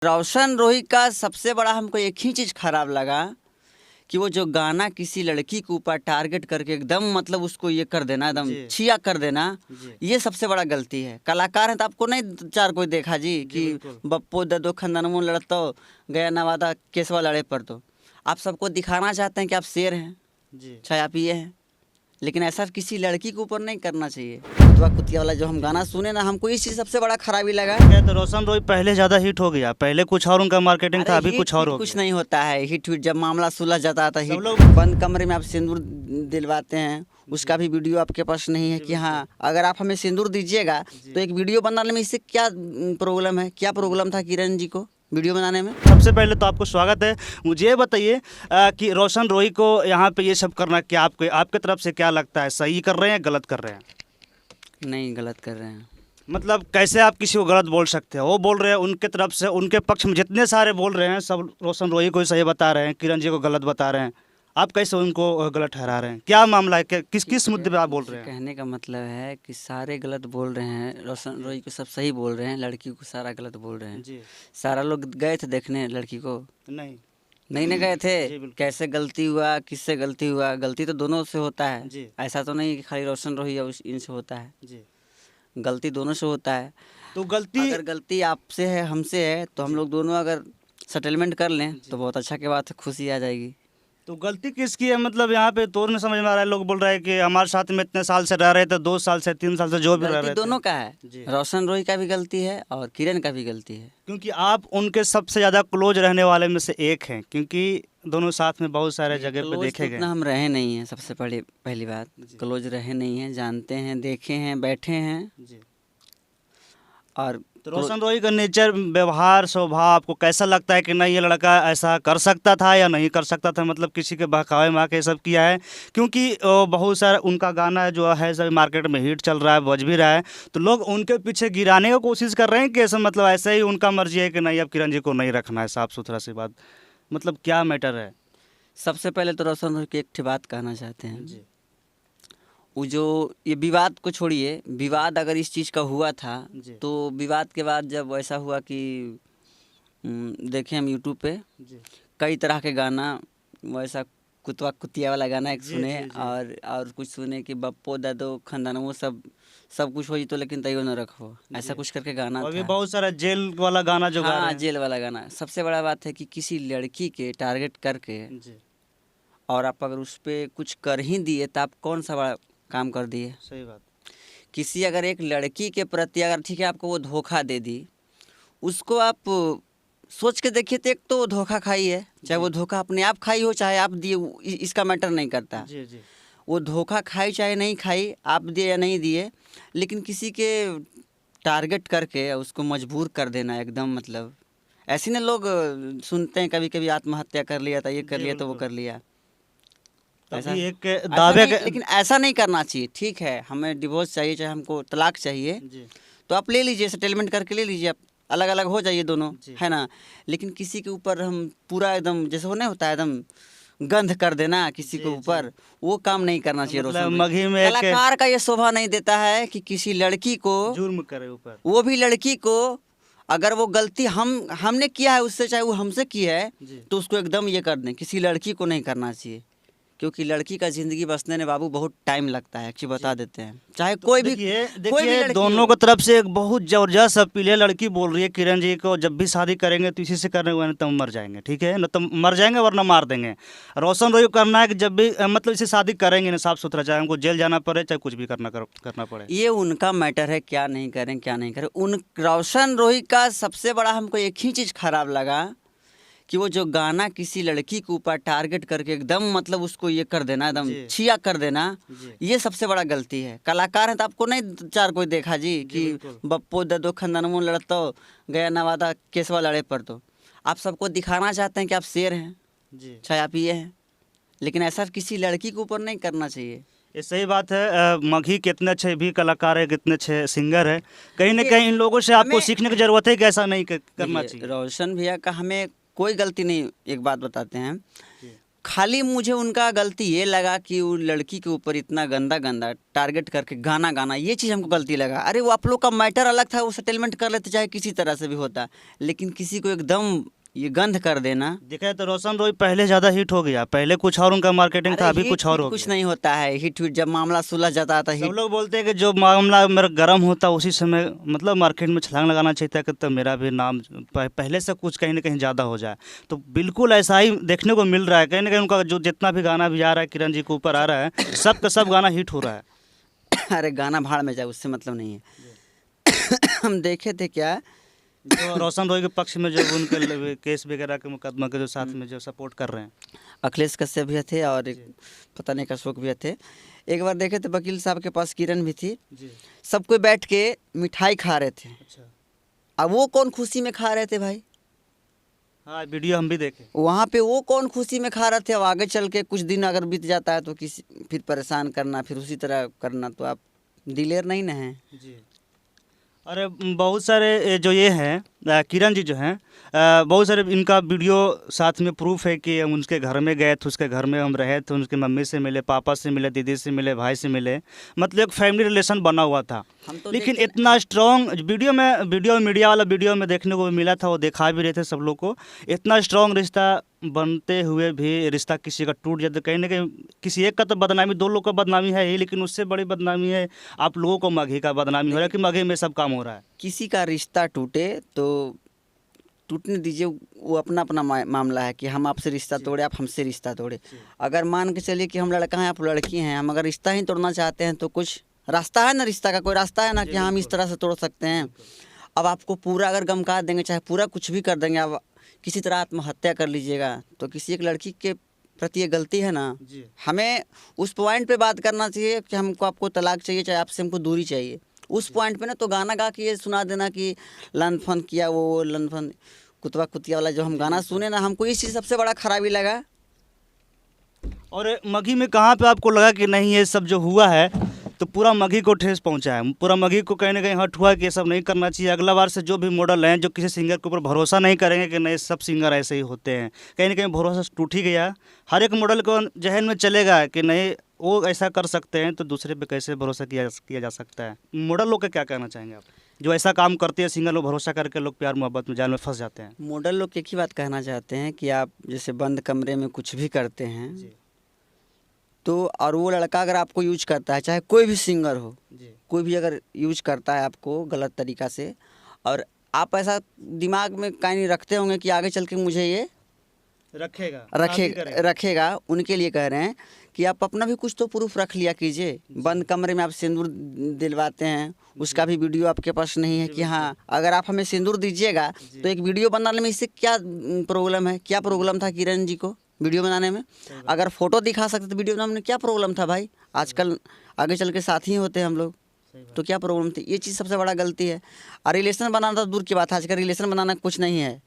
रोशन रोही का सबसे बड़ा हमको एक ही चीज़ खराब लगा कि वो जो गाना किसी लड़की के ऊपर टारगेट करके एकदम मतलब उसको ये कर देना, एकदम छिया कर देना, ये सबसे बड़ा गलती है। कलाकार है तो आपको नहीं चार कोई देखा जी कि बप्पो ददो खंदनमो लड़तो गया नवादा केसवा लड़े पर, तो आप सबको दिखाना चाहते हैं कि आप शेर हैं, चाहे आप ये हैं, लेकिन ऐसा किसी लड़की के ऊपर नहीं करना चाहिए। कुतवा कुतिया वाला जो हम गाना सुने ना, हमको इस चीज़ सबसे बड़ा खराबी लगा। क्या तो रोशन रोही पहले ज़्यादा हिट हो गया, पहले कुछ और उनका मार्केटिंग था, अभी कुछ और हो कुछ गया। नहीं होता है हिट जब मामला सुलझ जाता था, हिट लोग बंद कमरे में आप सिंदूर दिलवाते हैं, उसका भी वीडियो आपके पास नहीं है कि हाँ अगर आप हमें सिंदूर दीजिएगा तो एक वीडियो बनाने में इससे क्या प्रॉब्लम है, क्या प्रॉब्लम था किरण जी को वीडियो बनाने में। सबसे पहले तो आपको स्वागत है। मुझे ये बताइए कि रोशन रोही को यहाँ पे ये सब करना क्या आपके तरफ से क्या लगता है, सही कर रहे हैं गलत कर रहे हैं? नहीं, गलत कर रहे हैं। मतलब कैसे आप किसी को गलत बोल सकते हो? वो बोल रहे हैं उनके तरफ से, उनके पक्ष में जितने सारे बोल रहे हैं सब रोशन रोही को ही सही बता रहे हैं, किरण जी को गलत बता रहे हैं। आप कैसे उनको गलत ठहरा रहे हैं? क्या मामला है, किस मुद्दे पे आप बोल रहे हैं? कहने का मतलब है कि सारे गलत बोल रहे हैं, रोशन रोही को सब सही बोल रहे हैं, लड़की को सारा गलत बोल रहे हैं। जी। सारा लोग गए थे देखने लड़की को? नहीं नहीं गए थे। जी, बिल्कुल। कैसे गलती हुआ, किससे गलती हुआ? गलती तो दोनों से होता है जी। ऐसा तो नहीं कि खाली रोशन रोही या इनसे होता है, जी। गलती दोनों से होता है। तो गलती अगर गलती आपसे है हमसे है तो हम लोग दोनों अगर सेटलमेंट कर लें तो बहुत अच्छा की बात है, खुशी आ जाएगी। तो गलती किसकी है? मतलब यहाँ पे तो नहीं समझ में आ रहा है। लोग बोल रहे हैं कि हमारे साथ में इतने साल से रह रहे थे, 2 साल से 3 साल से जो भी रह गलती रहे दोनों थे। का है, जी। रोशन रोही का भी गलती है और किरण का भी गलती है। क्योंकि आप उनके सबसे ज़्यादा क्लोज रहने वाले में से एक हैं, क्योंकि दोनों साथ में बहुत सारे जगह पे क्लोज देखे तो गए। उतना हम रहे नहीं हैं, सबसे पहली बात क्लोज रहे नहीं हैं, जानते हैं, देखे हैं, बैठे हैं। जी। और तो रोशन रोही का नेचर, व्यवहार, स्वभाव आपको कैसा लगता है कि नहीं ये लड़का ऐसा कर सकता था या नहीं कर सकता था? मतलब किसी के बहकावे में आके सब किया है? क्योंकि बहुत सारा उनका गाना जो है सभी मार्केट में हिट चल रहा है, बज भी रहा है, तो लोग उनके पीछे गिराने की कोशिश कर रहे हैं कि ऐसा मतलब ऐसे ही उनका मर्जी है कि नहीं अब किरण जी को नहीं रखना है, साफ सुथरा सी बात। मतलब क्या मैटर है? सबसे पहले तो रोशन रोही की एक ठे बात कहना चाहते हैं। जी। वो जो ये विवाद को छोड़िए, विवाद अगर इस चीज़ का हुआ था जी। तो विवाद के बाद जब ऐसा हुआ कि देखें हम यूट्यूब पे जी। कई तरह के गाना, वैसा कुतवा कुतिया वाला गाना एक जी, सुने, जी, जी। और कुछ सुने कि बप्पो ददो खंदानमो सब कुछ हो तो लेकिन तैयो न रखो, ऐसा कुछ करके गाना और भी था। बहुत सारा जेल वाला गाना जो गा रहे हाँ, हैं। जेल वाला गाना। सबसे बड़ा बात है कि किसी लड़की के टारगेट करके जी। और आप अगर उस पर कुछ कर ही दिए तो आप कौन सा बड़ा काम कर दिए? सही बात। किसी अगर एक लड़की के प्रति अगर ठीक है आपको वो धोखा दे दी, उसको आप सोच के देखिए, तो एक तो वो धोखा खाई है, चाहे वो धोखा अपने आप खाई हो चाहे आप दिए, इसका मैटर नहीं करता। जी। जी। वो धोखा खाई चाहे नहीं खाई, आप दिए या नहीं दिए, लेकिन किसी के टारगेट करके उसको मजबूर कर देना एकदम, मतलब ऐसे ना लोग सुनते हैं कभी कभी आत्महत्या कर लिया था, ये कर जी, लिया तो वो बिल्कुल। कर लिया। ऐसा तभी एक ऐसा दावे नहीं, लेकिन ऐसा नहीं करना चाहिए। ठीक है, हमें डिवोर्स चाहिए, चाहे हमको तलाक चाहिए, जी। तो आप ले लीजिए, सेटलमेंट करके ले लीजिए, आप अलग अलग हो जाइए दोनों, जी। है ना। लेकिन किसी के ऊपर हम पूरा एकदम जैसे वो नहीं होता है एकदम गंध कर देना किसी जी, के ऊपर, वो काम नहीं करना चाहिए। मतलब रोशन मगही में एक कलाकार का ये शोभा नहीं देता है कि किसी लड़की को, जुर्म करे ऊपर, वो भी लड़की को, अगर वो गलती हमने किया है उससे, चाहे वो हमसे की है, जी। तो उसको एकदम ये कर दें। किसी लड़की को नहीं करना चाहिए, क्योंकि लड़की का ज़िंदगी बसने में बाबू बहुत टाइम लगता है, एक्चुअली बता देते हैं। चाहे तो कोई भी देखिए लड़की दोनों हो। को तरफ से एक बहुत जबरदस्त अपील है। लड़की बोल रही है किरण जी को जब भी शादी करेंगे तो इसी से करेंगे, नहीं तो हम मर जाएंगे, ठीक है ना, तो मर जाएंगे वरना मार देंगे। रोशन रोही को करना है कि जब भी मतलब इसे शादी करेंगे ना साफ सुथरा, चाहे हमको जेल जाना पड़े चाहे कुछ भी करना पड़े। ये उनका मैटर है, क्या नहीं करें क्या नहीं करें। रोशन रोही का सबसे बड़ा हमको एक ही चीज़ खराब लगा कि वो जो गाना किसी लड़की के ऊपर टारगेट करके एकदम मतलब उसको ये कर देना, एकदम छिया कर देना, ये सबसे बड़ा गलती है। कलाकार है तो आपको नहीं चार कोई देखा जी कि बप्पो ददो खंदनमो लड़तो गया नवादा केसवा लड़े पर, तो आप सबको दिखाना चाहते हैं कि आप शेर हैं, चाहे आप ये हैं, लेकिन ऐसा किसी लड़की के ऊपर नहीं करना चाहिए। ये सही बात है। मघी कितने अच्छे भी कलाकार है, कितने अच्छे सिंगर है। कहीं ना कहीं इन लोगों से आपको सीखने की जरूरत है कि ऐसा नहीं करना चाहिए। रोशन भैया का हमें कोई गलती नहीं। एक बात बताते हैं, खाली मुझे उनका गलती ये लगा कि वो लड़की के ऊपर इतना गंदा गंदा टारगेट करके गाना गाना, ये चीज़ हमको गलती लगा। अरे वो आप लोग का मैटर अलग था, वो सेटलमेंट कर लेते चाहे किसी तरह से भी होता, लेकिन किसी को एकदम ये गंद कर देना। देखा है तो रोशन रोय पहले ज़्यादा हिट हो गया, पहले कुछ और उनका मार्केटिंग था, अभी हिट कुछ और हो कुछ गया। नहीं होता है, हिट जब मामला सुलझ जाता था सब हिट। लोग बोलते हैं कि जो मामला मेरा गर्म होता उसी समय मतलब मार्केट में छलांग लगाना चाहिए था कि तब मेरा भी नाम पहले से कुछ कहीं ना कहीं ज़्यादा हो जाए। तो बिल्कुल ऐसा ही देखने को मिल रहा है, कहीं ना कहीं उनका जो जितना भी गाना भी आ रहा है किरण जी के ऊपर आ रहा है, सब का सब गाना हिट हो रहा है। अरे गाना भाड़ में जाए, उससे मतलब नहीं है। हम देखे थे क्या, जो रोशन रॉय के पक्ष में जो उनके केस वगैरह के मुकदमा के जो साथ में जो सपोर्ट कर रहे हैं, अखिलेश कश्यप भी थे और एक पता नहीं अशोक भी थे। एक बार देखे थे वकील साहब के पास किरण भी थी, जी सब कोई बैठ के मिठाई खा रहे थे। अच्छा, अब वो कौन खुशी में खा रहे थे भाई, हाँ वीडियो हम भी देखे। वहाँ पे वो कौन खुशी में खा रहे थे। अब आगे चल के कुछ दिन अगर बीत जाता है तो किसी फिर परेशान करना, फिर उसी तरह करना, तो आप दिलेर नहीं ना हैं। जी अरे बहुत सारे जो ये हैं किरण जी जो हैं, बहुत सारे इनका वीडियो साथ में प्रूफ है कि हम उनके घर में गए थे, उसके घर में हम रहे थे, उनकी मम्मी से मिले, पापा से मिले, दीदी से मिले, भाई से मिले, मतलब एक फैमिली रिलेशन बना हुआ था। हम तो लेकिन देखे- इतना स्ट्रॉन्ग वीडियो मीडिया वाला वीडियो में देखने को मिला था, वो दिखा भी रहे थे सब लोग को, इतना स्ट्रॉन्ग रिश्ता बनते हुए भी रिश्ता किसी का टूट जाता, कहीं ना कहीं किसी एक का तो बदनामी, दो लोग का बदनामी है ही, लेकिन उससे बड़ी बदनामी है आप लोगों को मघी का बदनामी हो रहा है कि मघी में सब काम हो रहा है। किसी का रिश्ता टूटे तो टूटने दीजिए, वो अपना अपना मामला है कि हम आपसे रिश्ता तोड़े, आप हमसे रिश्ता तोड़े। अगर मान के चलिए कि हम लड़का हैं, आप लड़की हैं, हम अगर रिश्ता ही तोड़ना चाहते हैं तो कुछ रास्ता है ना, रिश्ता का कोई रास्ता है ना कि हम इस तरह से तोड़ सकते हैं। अब आपको पूरा अगर गमका देंगे, चाहे पूरा कुछ भी कर देंगे, आप किसी तरह आत्महत्या कर लीजिएगा, तो किसी एक लड़की के प्रति ये गलती है ना। जी हमें उस पॉइंट पे बात करना चाहिए कि हमको आपको तलाक चाहिए, चाहे आपसे हमको दूरी चाहिए, उस पॉइंट पे ना तो गाना गा के ये सुना देना कि लन फन किया, वो लन फन कुतवा कुतिया वाला जो हम गाना सुने ना, हमको इस चीज़ सबसे बड़ा खराबी लगा। और मघी में कहाँ पे आपको लगा कि नहीं ये सब जो हुआ है तो पूरा मघी को ठेस पहुंचा है, पूरा मघी को कहीं ना कहीं हर्ट हुआ कि ये सब नहीं करना चाहिए। अगला बार से जो भी मॉडल हैं जो किसी सिंगर के ऊपर भरोसा नहीं करेंगे कि नहीं सब सिंगर ऐसे ही होते हैं, कहीं ना कहीं भरोसा टूट ही गया। हर एक मॉडल को जहन में चलेगा कि नहीं वो ऐसा कर सकते हैं तो दूसरे पे कैसे भरोसा किया जा सकता है। मॉडल लोग का क्या कहना चाहेंगे आप, जो ऐसा काम करते हैं, सिंगर लोग भरोसा करके लोग प्यार मोहब्बत में जाल में फंस जाते हैं? मॉडल लोग एक ही बात कहना चाहते हैं कि आप जैसे बंद कमरे में कुछ भी करते हैं जी तो, और वो लड़का अगर आपको यूज करता है, चाहे कोई भी सिंगर हो, जी कोई भी अगर यूज करता है आपको गलत तरीका से, और आप ऐसा दिमाग में कहीं नहीं रखते होंगे कि आगे चल के मुझे ये रखेगा, उनके लिए कह रहे हैं कि आप अपना भी कुछ तो प्रूफ रख लिया कीजिए। बंद कमरे में आप सिंदूर दिलवाते हैं, उसका भी वीडियो आपके पास नहीं है कि हाँ अगर आप हमें सिंदूर दीजिएगा तो एक वीडियो बनाने में इससे क्या प्रॉब्लम है। क्या प्रॉब्लम था किरण जी को वीडियो बनाने में? अगर फोटो दिखा सकते तो वीडियो बनाने में क्या प्रॉब्लम था भाई? आजकल आगे चल के साथ ही होते हैं हम लोग, तो क्या प्रॉब्लम थी? ये चीज़ सबसे बड़ा गलती है। और रिलेशन बनाना तो दूर की बात है, आजकल रिलेशन बनाना कुछ नहीं है।